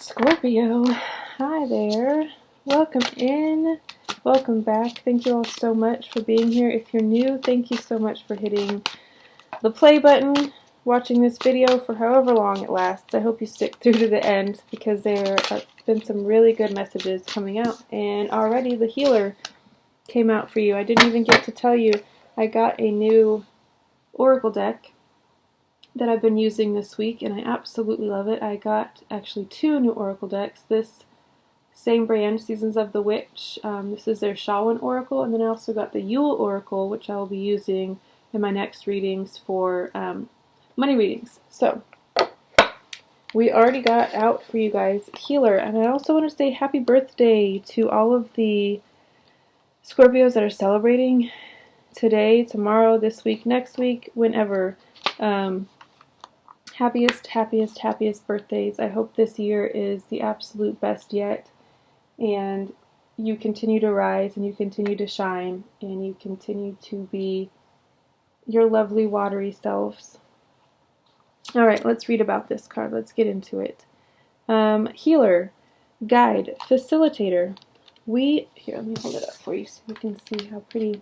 Scorpio, hi there. Welcome in. Welcome back. Thank you all so much for being here. If you're new, thank you so much for hitting the play button, watching this video for however long it lasts. I hope you stick through to the end because there have been some really good messages coming out. And already the healer came out for you. I didn't even get to tell you I got a new oracle deck that I've been using this week, and I absolutely love it. I got actually two new oracle decks. This same brand, Seasons of the Witch. This is their Shawan Oracle, and then I also got the Yule Oracle, which I will be using in my next readings for money readings. So, we already got out for you guys Healer, and I also want to say happy birthday to all of the Scorpios that are celebrating today, tomorrow, this week, next week, whenever. Happiest birthdays. I hope this year is the absolute best yet, and you continue to rise, and you continue to shine, and you continue to be your lovely watery selves. Alright, let's read about this card. Let's get into it. Healer, Guide, Facilitator. Here, let me hold it up for you so you can see how pretty.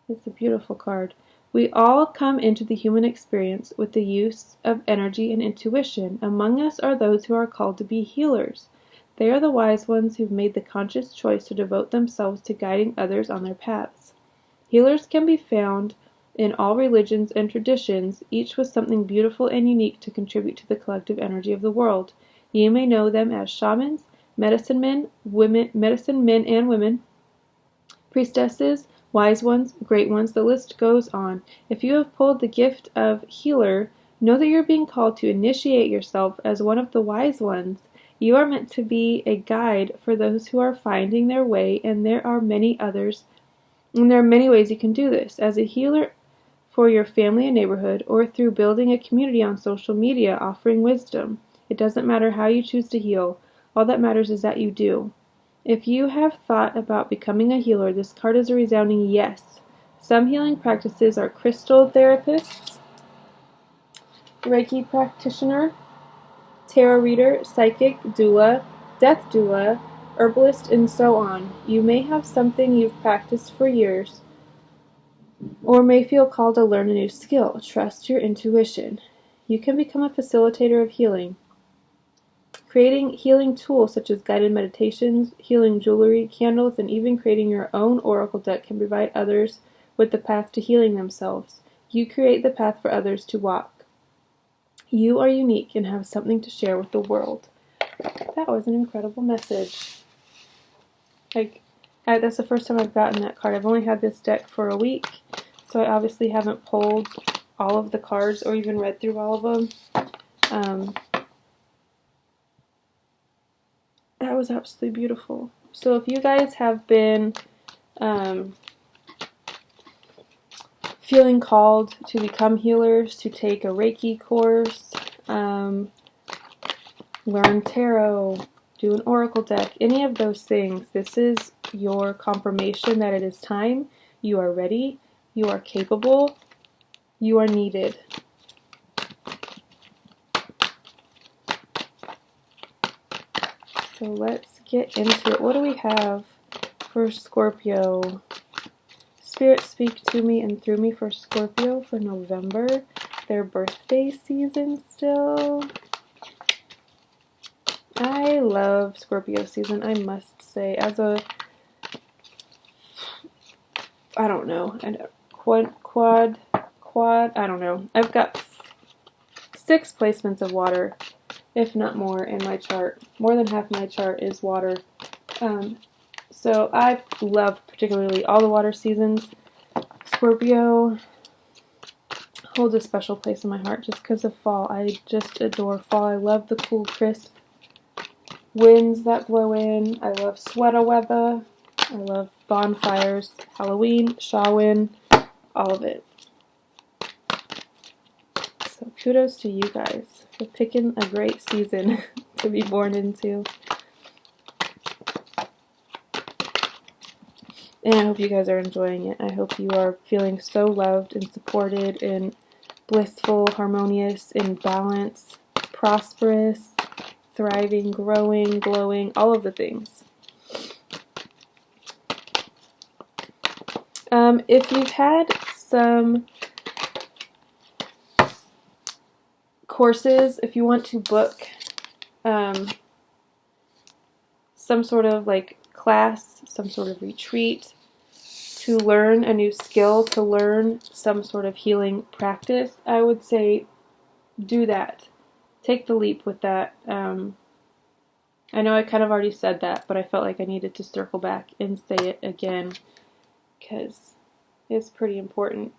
It's a beautiful card. We all come into the human experience with the use of energy and intuition. Among us are those who are called to be healers. They are the wise ones who've made the conscious choice to devote themselves to guiding others on their paths. Healers can be found in all religions and traditions, each with something beautiful and unique to contribute to the collective energy of the world. You may know them as shamans, medicine men and women, priestesses, wise ones, great ones, the list goes on. If you have pulled the gift of healer, know that you're being called to initiate yourself as one of the wise ones. You are meant to be a guide for those who are finding their way, and there are many ways you can do this. As a healer for your family and neighborhood, or through building a community on social media offering wisdom. It doesn't matter how you choose to heal. All that matters is that you do. If you have thought about becoming a healer, this card is a resounding yes. Some healing practices are crystal therapists, Reiki practitioner, tarot reader, psychic, doula, death doula, herbalist, and so on. You may have something you've practiced for years, or may feel called to learn a new skill. Trust your intuition. You can become a facilitator of healing. Creating healing tools such as guided meditations, healing jewelry, candles, and even creating your own oracle deck can provide others with the path to healing themselves. You create the path for others to walk. You are unique and have something to share with the world. That was an incredible message. That's the first time I've gotten that card. I've only had this deck for a week, so I obviously haven't pulled all of the cards or even read through all of them. That was absolutely beautiful. So if you guys have been feeling called to become healers, to take a Reiki course, learn tarot, do an oracle deck, any of those things, this is your confirmation that it is time. You are ready. You are capable. You are needed. So let's get into it. What do we have for Scorpio? Spirit, speak to me and through me for Scorpio for November. Their birthday season still. I love Scorpio season, I must say. I don't know. Quad, I don't know. I've got 6 placements of water, if not more, in my chart. More than half my chart is water. So I love particularly all the water seasons. Scorpio holds a special place in my heart just because of fall. I just adore fall. I love the cool, crisp winds that blow in. I love sweater weather. I love bonfires, Halloween, Samhain, all of it. So kudos to you guys for picking a great season to be born into. And I hope you guys are enjoying it. I hope you are feeling so loved and supported and blissful, harmonious, in balance, prosperous, thriving, growing, glowing, all of the things. If you've had some courses, if you want to book some sort of like class, some sort of retreat, to learn a new skill, to learn some sort of healing practice, I would say do that. Take the leap with that. I know I kind of already said that, but I felt like I needed to circle back and say it again because it's pretty important.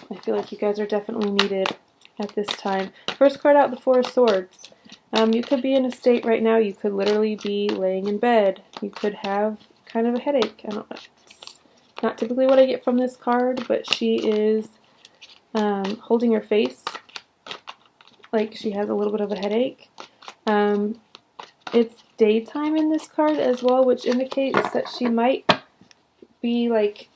I feel like you guys are definitely needed at this time. First card out, the Four of Swords. You could be in a state right now, you could literally be laying in bed. You could have kind of a headache. I don't know. It's not typically what I get from this card, but she is holding her face like she has a little bit of a headache. It's daytime in this card as well, which indicates that she might be like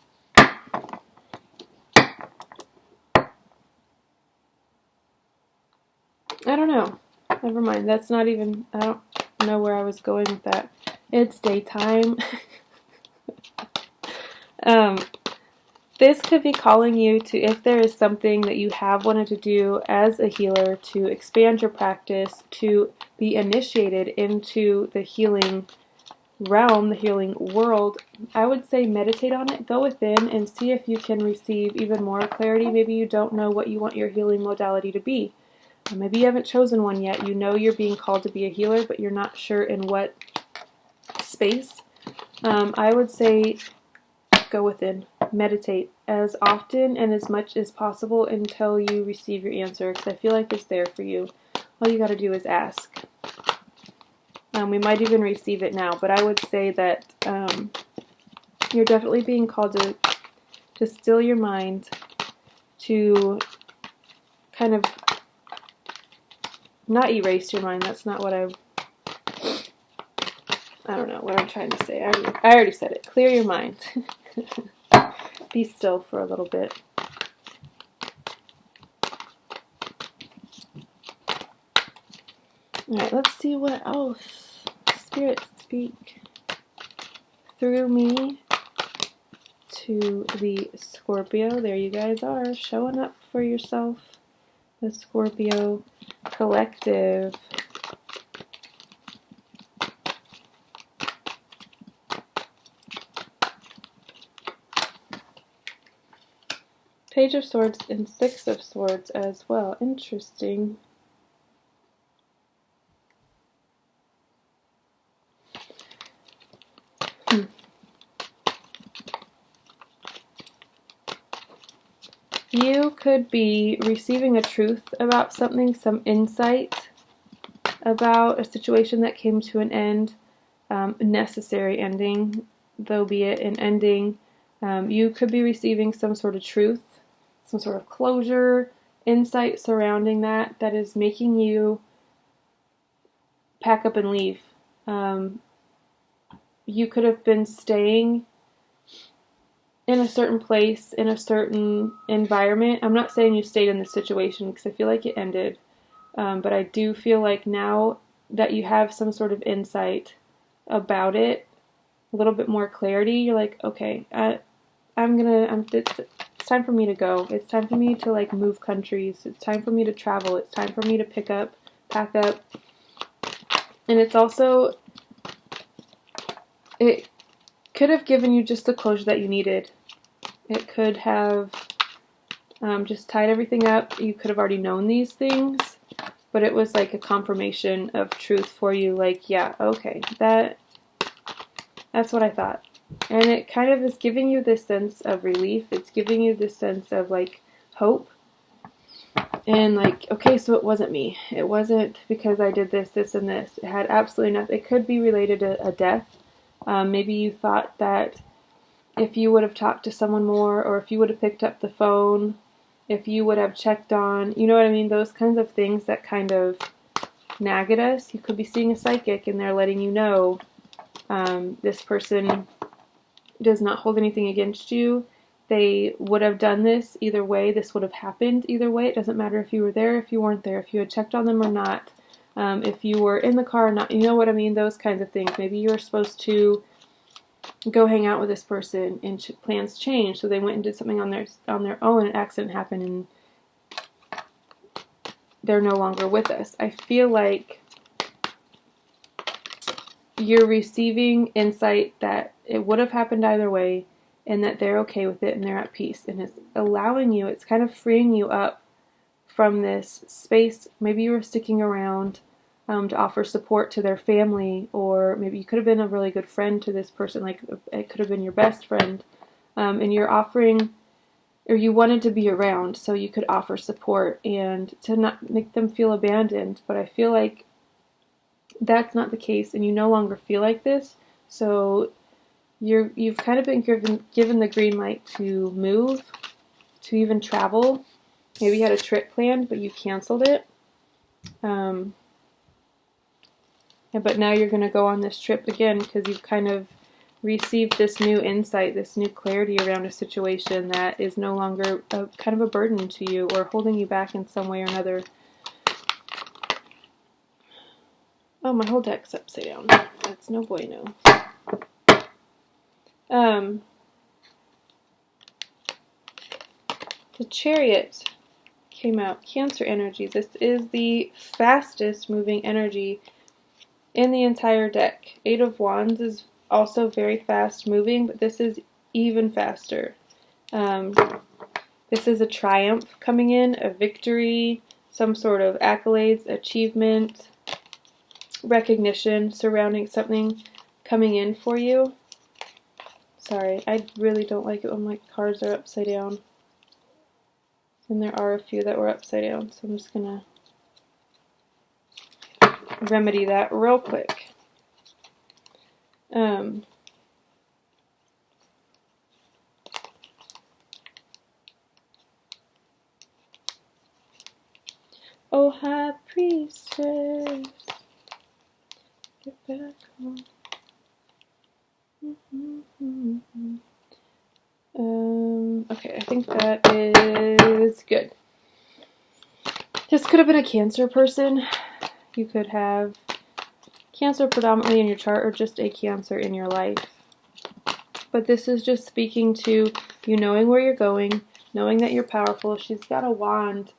I don't know. Never mind. That's not even, I don't know where I was going with that. It's daytime. This could be calling you to, if there is something that you have wanted to do as a healer, to expand your practice, to be initiated into the healing realm, the healing world. I would say meditate on it, go within and see if you can receive even more clarity. Maybe you don't know what you want your healing modality to be. Maybe you haven't chosen one yet. You know you're being called to be a healer, but you're not sure in what space. I would say go within. Meditate as often and as much as possible until you receive your answer, because I feel like it's there for you. All you got to do is ask. We might even receive it now, but I would say that you're definitely being called to still your mind, to kind of not erase your mind. That's not what I don't know what I'm trying to say. I already said it. Clear your mind. Be still for a little bit. Alright, let's see what else. Spirit, speak through me to the Scorpio. There you guys are, showing up for yourself. The Scorpio collective. Page of Swords and Six of Swords as well. Interesting. You could be receiving a truth about something, some insight about a situation that came to an end, necessary ending, though be it an ending. You could be receiving some sort of truth, some sort of closure, insight surrounding that is making you pack up and leave. You could have been staying in a certain place, in a certain environment. I'm not saying you stayed in this situation because I feel like it ended, but I do feel like now that you have some sort of insight about it, a little bit more clarity, you're like, okay, it's time for me to go. It's time for me to like move countries. It's time for me to travel. It's time for me to pack up. And it's also, it could have given you just the closure that you needed. It could have just tied everything up. You could have already known these things, but it was like a confirmation of truth for you. Like, yeah, okay, that's what I thought. And it kind of is giving you this sense of relief. It's giving you this sense of like hope. And like, okay, so it wasn't me. It wasn't because I did this, this, and this. It had absolutely nothing. It could be related to a death. Maybe you thought that if you would have talked to someone more, or if you would have picked up the phone, if you would have checked on, you know what I mean? Those kinds of things that kind of nag at us. You could be seeing a psychic and they're letting you know this person does not hold anything against you. They would have done this either way. This would have happened either way. It doesn't matter if you were there, if you weren't there, if you had checked on them or not. If you were in the car, not, you know what I mean, those kinds of things. Maybe you were supposed to go hang out with this person and plans changed, so they went and did something on their own, and an accident happened and they're no longer with us. I feel like you're receiving insight that it would have happened either way and that they're okay with it and they're at peace, and it's allowing you, it's kind of freeing you up from this space. Maybe you were sticking around to offer support to their family, or maybe you could have been a really good friend to this person, like it could have been your best friend, and you're offering, or you wanted to be around so you could offer support and to not make them feel abandoned. But I feel like that's not the case, and you no longer feel like this, so you've kind of been given the green light to move, to even travel. Maybe you had a trip planned, but you canceled it. But now you're going to go on this trip again because you've kind of received this new insight, this new clarity around a situation that is no longer kind of a burden to you or holding you back in some way or another. Oh, my whole deck's upside down. That's no bueno. The Chariot came out. Cancer energy. This is the fastest moving energy in the entire deck. Eight of Wands is also very fast moving, but this is even faster. This is a triumph coming in, a victory, some sort of accolades, achievement, recognition surrounding something coming in for you. Sorry, I really don't like it when my cards are upside down. And there are a few that were upside down, so I'm just going to remedy that real quick. Oh, High Priestess, get back home. Okay, I think that is good. This could have been a Cancer person. You could have Cancer predominantly in your chart or just a Cancer in your life. But this is just speaking to you knowing where you're going, knowing that you're powerful. She's got a wand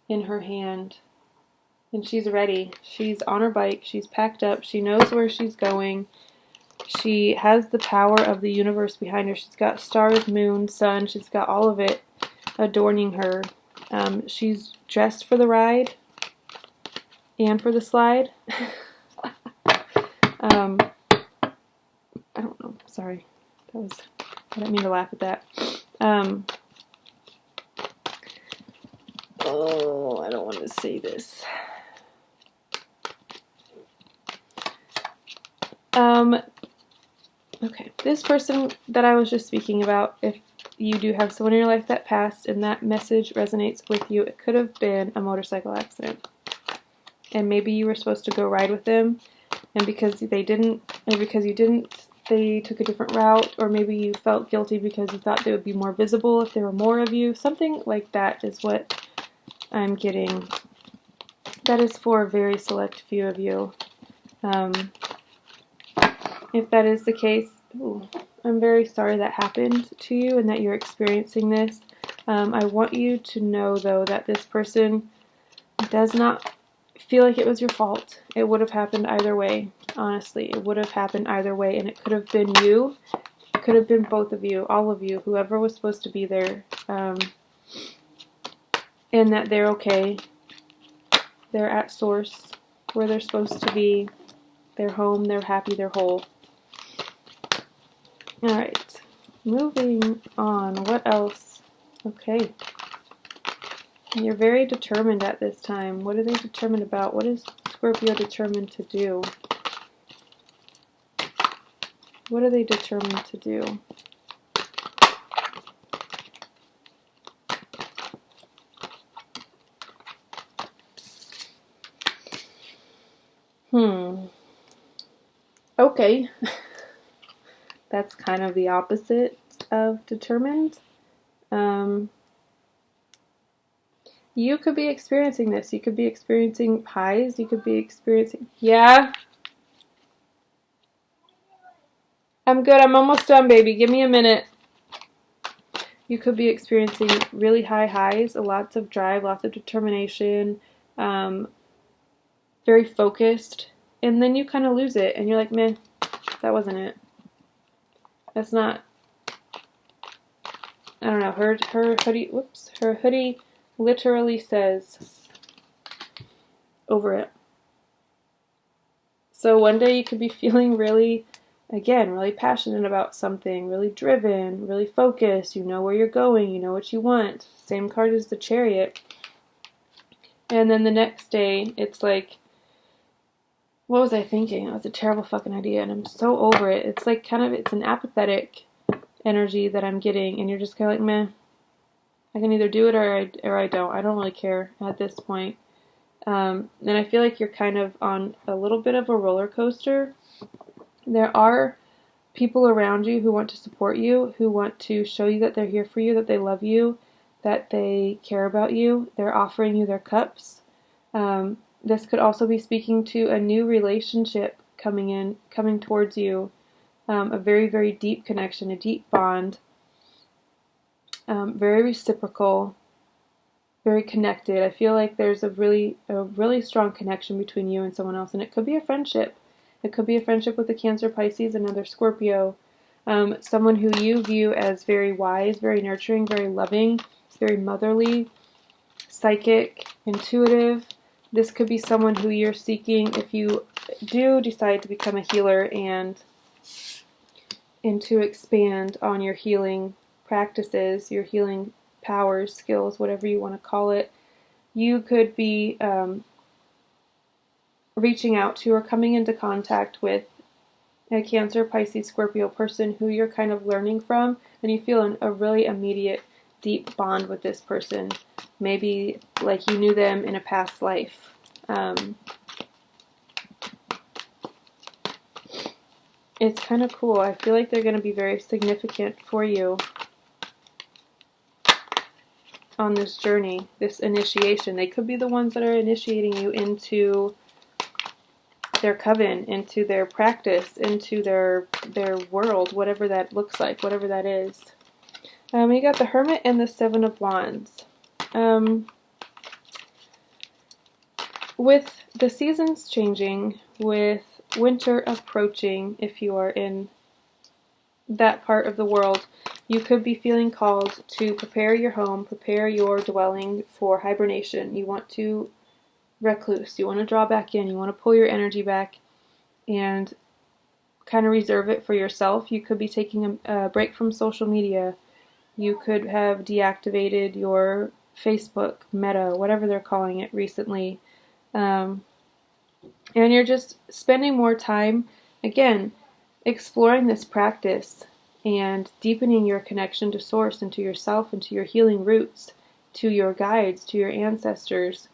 in her hand and she's ready. She's on her bike. She's packed up. She knows where she's going. She has the power of the universe behind her. She's got stars, moon, sun. She's got all of it adorning her. She's dressed for the ride and for the slide. I don't know. Sorry. I didn't mean to laugh at that. Oh, I don't want to say this. Okay, this person that I was just speaking about, if you do have someone in your life that passed and that message resonates with you, it could have been a motorcycle accident. And maybe you were supposed to go ride with them, and because they didn't, or because you didn't, they took a different route, or maybe you felt guilty because you thought they would be more visible if there were more of you. Something like that is what I'm getting. That is for a very select few of you. If that is the case, I'm very sorry that happened to you and that you're experiencing this. I want you to know, though, that this person does not feel like it was your fault. It would have happened either way. Honestly, it would have happened either way, and it could have been you. It could have been both of you, all of you, whoever was supposed to be there, and that they're okay. They're at source, where they're supposed to be. They're home, they're happy, they're whole. Alright, moving on. What else? Okay. You're very determined at this time. What are they determined about? What is Scorpio determined to do? What are they determined to do? Okay. That's kind of the opposite of determined. You could be experiencing this. You could be experiencing highs. You could be experiencing... Yeah? I'm good. I'm almost done, baby. Give me a minute. You could be experiencing really high highs, lots of drive, lots of determination, very focused, and then you kind of lose it, and you're like, meh, that wasn't it. That's not... I don't know. Her hoodie... Whoops. Her hoodie literally says over it. So one day you could be feeling really, again, really passionate about something, really driven, really focused. You know where you're going. You know what you want. Same card as the Chariot. And then the next day, it's like, what was I thinking? That was a terrible fucking idea, and I'm so over it. It's like kind of, it's an apathetic energy that I'm getting, and you're just kind of like, meh. I can either do it or I don't. I don't really care at this point. And I feel like you're kind of on a little bit of a roller coaster. There are people around you who want to support you, who want to show you that they're here for you, that they love you, that they care about you. They're offering you their cups. This could also be speaking to a new relationship coming towards you, a very, very deep connection, a deep bond, very reciprocal, very connected. I feel like there's a really strong connection between you and someone else, and it could be a friendship. It could be a friendship with a Cancer, Pisces, another Scorpio, someone who you view as very wise, very nurturing, very loving, very motherly, psychic, intuitive. This could be someone who you're seeking if you do decide to become a healer and to expand on your healing practices, your healing powers, skills, whatever you want to call it. You could be reaching out to or coming into contact with a Cancer, Pisces, Scorpio person who you're kind of learning from, and you feel a really immediate, deep bond with this person. Maybe like you knew them in a past life. It's kind of cool. I feel like they're going to be very significant for you on this journey, this initiation. They could be the ones that are initiating you into their coven, into their practice, into their world, whatever that looks like, whatever that is. You got the Hermit and the Seven of Wands. With the seasons changing, with winter approaching, if you are in that part of the world, you could be feeling called to prepare your home, prepare your dwelling for hibernation. You want to recluse. You want to draw back in. You want to pull your energy back and kind of reserve it for yourself. You could be taking a break from social media. You could have deactivated your Facebook, Meta, whatever they're calling it recently. And you're just spending more time, again, exploring this practice and deepening your connection to Source and to yourself and to your healing roots, to your guides, to your ancestors.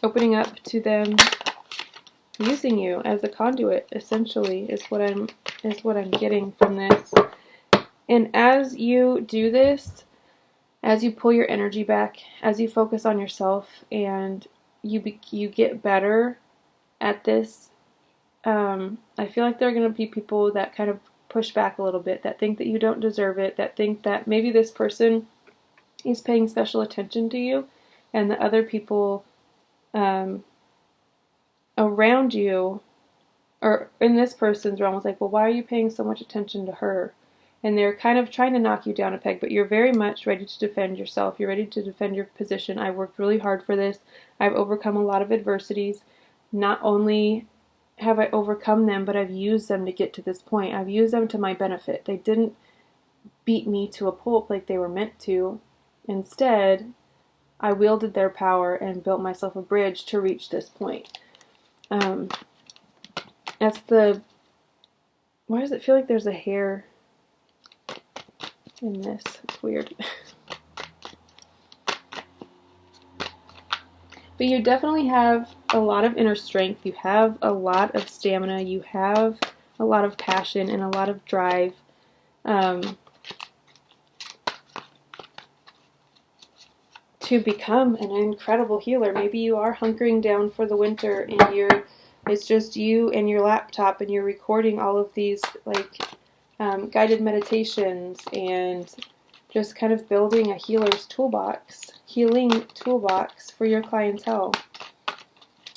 Opening up to them using you as a conduit, essentially, is what I'm getting from this. And as you do this, as you pull your energy back, as you focus on yourself, and you get better at this, I feel like there are going to be people that kind of push back a little bit, that think that you don't deserve it, that think that maybe this person is paying special attention to you, and the other people around you, or in this person's realm, is like, well, why are you paying so much attention to her? And they're kind of trying to knock you down a peg, but you're very much ready to defend yourself. You're ready to defend your position. I worked really hard for this. I've overcome a lot of adversities. Not only have I overcome them, but I've used them to get to this point. I've used them to my benefit. They didn't beat me to a pulp like they were meant to. Instead, I wielded their power and built myself a bridge to reach this point. That's the... Why does it feel like there's a hair in this? It's weird. But you definitely have a lot of inner strength. You have a lot of stamina. You have a lot of passion and a lot of drive. To become an incredible healer. Maybe you are hunkering down for the winter and it's just you and your laptop and you're recording all of these like guided meditations and just kind of building a healing toolbox for your clientele.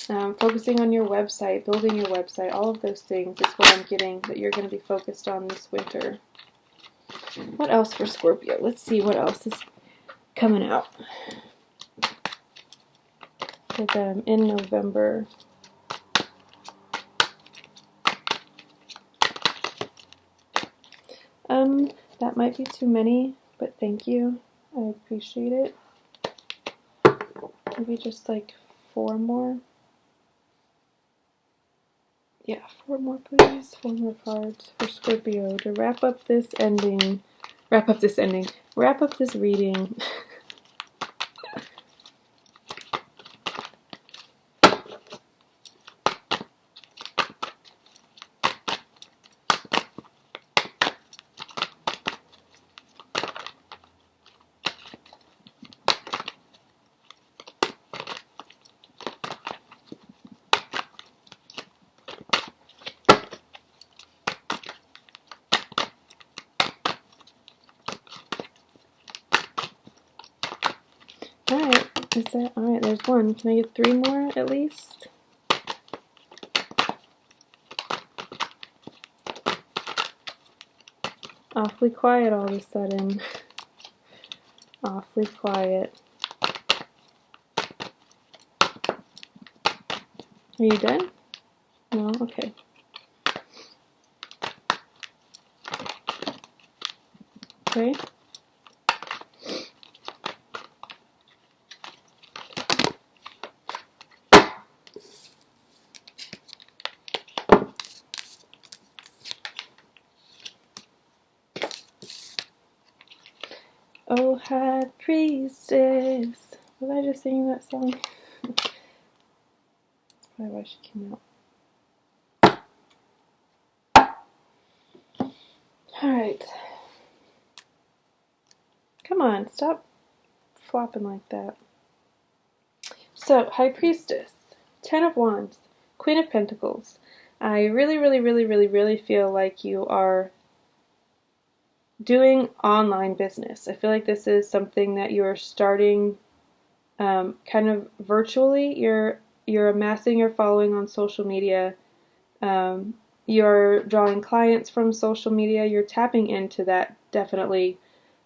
Focusing on your website, building your website, all of those things is what I'm getting that you're going to be focused on this winter. What else for Scorpio? Let's see what else is coming out for them in November. That might be too many, but thank you. I appreciate it. Maybe just like 4 more. Yeah, 4 more please. 4 more cards for Scorpio to wrap up this reading. Alright, there's 1. Can I get 3 more at least? Awfully quiet all of a sudden. Awfully quiet. Are you done? No? Okay. Okay. Oh, high priestess. Was I just singing that song? That's probably why she came out. Alright. Come on, stop flopping like that. So, High Priestess, 10 of Wands, Queen of Pentacles. I really feel like you are doing online business. I feel like this is something that you're starting kind of virtually. You're amassing your following on social media. You're drawing clients from social media. You're tapping into that definitely.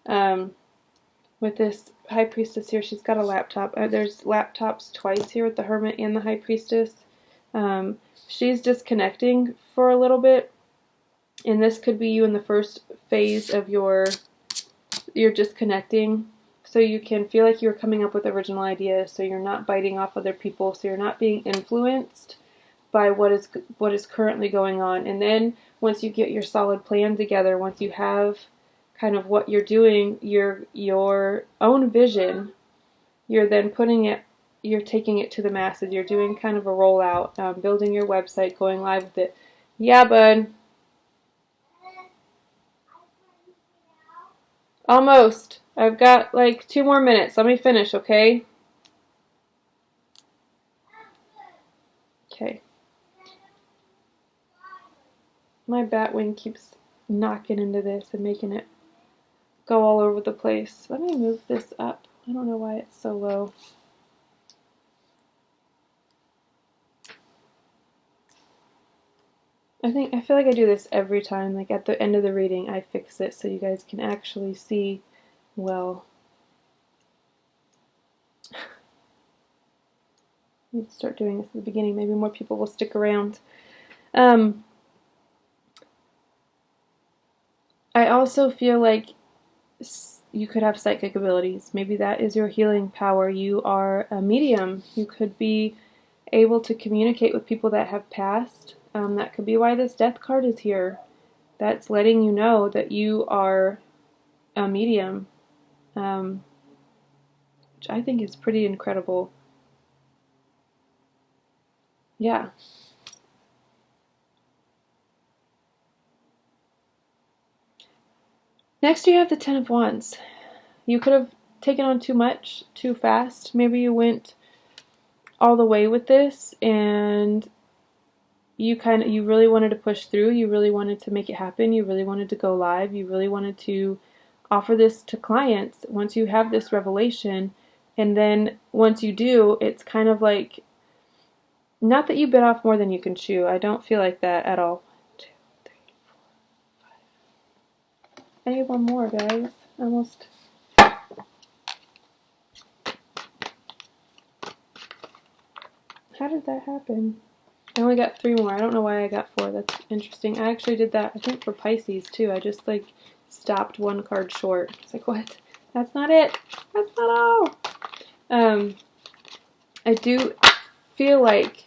With this High Priestess here, she's got a laptop. There's laptops twice here with the Hermit and the High Priestess. She's disconnecting for a little bit. And this could be you in the first phase of you're disconnecting, so you can feel like you're coming up with original ideas, so you're not biting off other people, so you're not being influenced by what is currently going on. And then once you get your solid plan together, once you have kind of what you're doing, your own vision, you're taking it to the masses. You're doing kind of a rollout, building your website, going live with it. Yeah, bud. Almost. I've got like 2 more minutes. Let me finish, okay? Okay. My bat wing keeps knocking into this and making it go all over the place. Let me move this up. I don't know why it's so low. I feel like I do this every time. Like at the end of the reading, I fix it so you guys can actually see well. I need to start doing this at the beginning. Maybe more people will stick around. I also feel like you could have psychic abilities. Maybe that is your healing power. You are a medium. You could be able to communicate with people that have passed. That could be why this death card is here. That's letting you know that you are a medium, which I think is pretty incredible. Yeah. Next, you have the Ten of Wands. You could have taken on too much, too fast. Maybe you went all the way with this and you really wanted to push through. You really wanted to make it happen. You really wanted to go live. You really wanted to offer this to clients once you have this revelation. And then once you do, it's kind of like, not that you bit off more than you can chew. I don't feel like that at all. 1, 2, 3, 4, 5. I need one more, guys. Almost. How did that happen? I only got 3 more. I don't know why I got 4. That's interesting. I actually did that, I think, for Pisces, too. I just, like, stopped 1 card short. It's like, what? That's not it. That's not all. I do feel like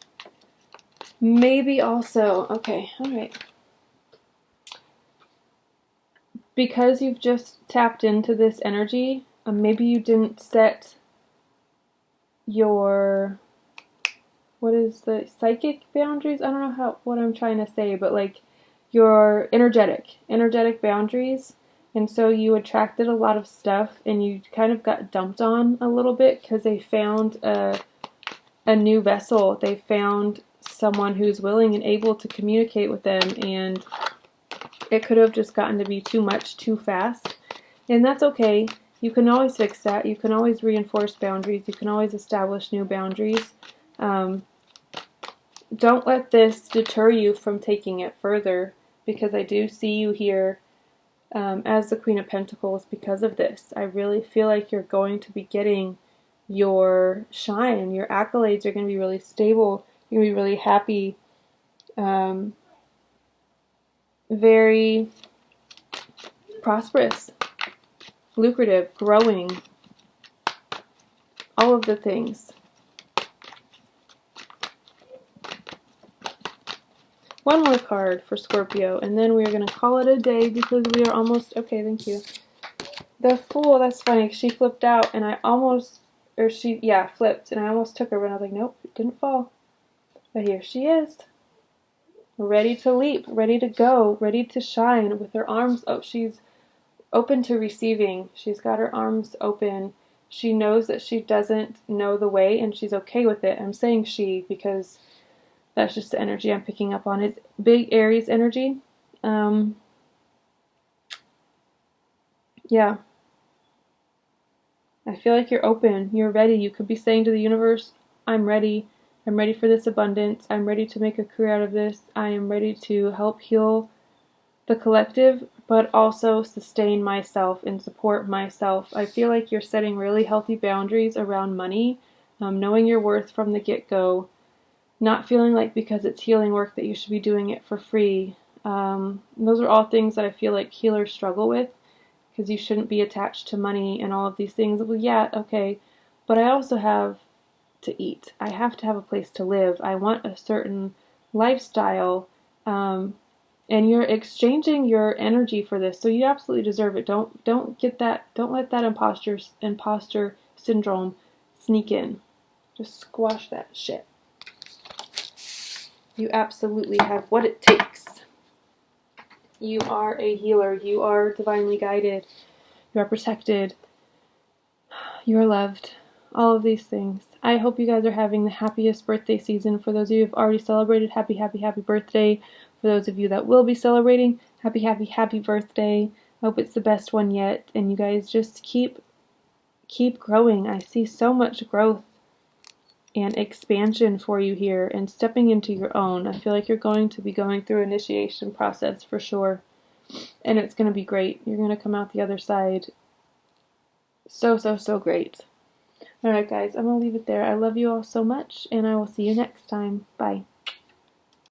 maybe also, okay, all right. Because you've just tapped into this energy, maybe you didn't set your, what is the psychic boundaries? I don't know what I'm trying to say, but like your energetic boundaries. And so you attracted a lot of stuff and you kind of got dumped on a little bit because they found a new vessel. They found someone who's willing and able to communicate with them, and it could have just gotten to be too much too fast. And that's okay. You can always fix that. You can always reinforce boundaries. You can always establish new boundaries. Don't let this deter you from taking it further, because I do see you here as the Queen of Pentacles because of this. I really feel like you're going to be getting your shine. Your accolades are going to be really stable. You're going to be really happy. Very prosperous, lucrative, growing, all of the things. One more card for Scorpio, and then we're going to call it a day because we are almost, okay, thank you. The Fool, that's funny, she flipped out, and I almost, flipped, and I almost took her, but I was like, nope, it didn't fall. But here she is, ready to leap, ready to go, ready to shine, with her arms up. She's open to receiving. She's got her arms open. She knows that she doesn't know the way, and she's okay with it. I'm saying she because that's just the energy I'm picking up on. It's big Aries energy. Yeah. I feel like you're open. You're ready. You could be saying to the universe, I'm ready. I'm ready for this abundance. I'm ready to make a career out of this. I am ready to help heal the collective, but also sustain myself and support myself. I feel like you're setting really healthy boundaries around money, knowing your worth from the get-go, not feeling like because it's healing work that you should be doing it for free. Those are all things that I feel like healers struggle with, because you shouldn't be attached to money and all of these things. Well, yeah, okay, but I also have to eat. I have to have a place to live. I want a certain lifestyle, and you're exchanging your energy for this, so you absolutely deserve it. Don't get that. Don't let that imposter syndrome sneak in. Just squash that shit. You absolutely have what it takes. You are a healer. You are divinely guided. You are protected. You are loved. All of these things. I hope you guys are having the happiest birthday season. For those of you who have already celebrated, happy, happy, happy birthday. For those of you that will be celebrating, happy, happy, happy birthday. I hope it's the best one yet. And you guys just keep growing. I see so much growth and expansion for you here and stepping into your own. I feel like you're going to be going through an initiation process for sure. And it's going to be great. You're going to come out the other side so, so, so great. Alright guys, I'm going to leave it there. I love you all so much, and I will see you next time. Bye.